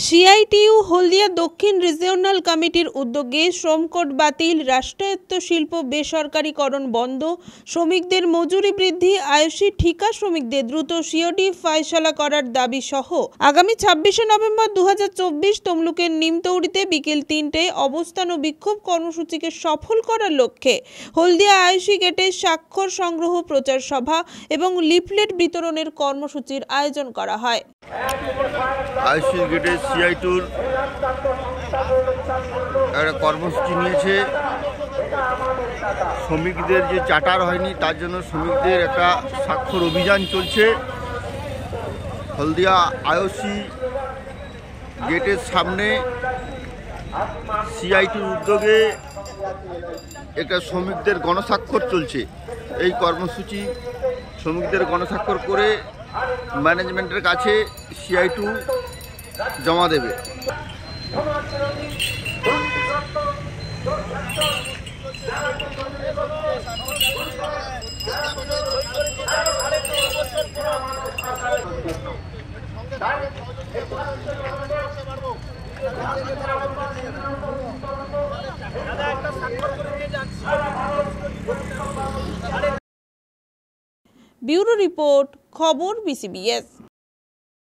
CITU হলদিয়া দক্ষিণ regional কমিটির উদ্যোগে শ্রম কোড বাতিল, রাষ্ট্রায়ত্ত শিল্প বেসরকারীকরণ বন্ধ, শ্রমিকদের মজুরি বৃদ্ধি, আয়ুষী ঠিকা শ্রমিকদের দ্রুত সিওডি ফায়সালা করার দাবি সহ আগামী 26শে নভেম্বর 2024 তমলুকের নিমতৌড়িতে বিকেল 3টায় অবস্থান ও বিক্ষোভ কর্মসূচিকে সফল করার লক্ষ্যে হলদিয়া আয়ুষী গেটে স্বাক্ষর সংগ্রহ, প্রচার সভা এবং লিফলেট বিতরণের কর্মসূচির আয়োজন করা হয়। আয়ুষী গেটে সিআইটিইউর একটা কর্মসূচি নিয়েছে। শ্রমিকদের যে চার্টার হয়নি তার জন্য শ্রমিকদের একটা স্বাক্ষর অভিযান চলছে। হলদিয়া আয়ুষী গেটের সামনে সিআইটিইউর উদ্যোগে একটা শ্রমিকদের গণস্বাক্ষর চলছে। এই কর্মসূচি শ্রমিকদের গণস্বাক্ষর করে ম্যানেজমেন্টের কাছে সিআইটিইউ জমা দেবে। ব্যুরো রিপোর্ট, খবর BCBS।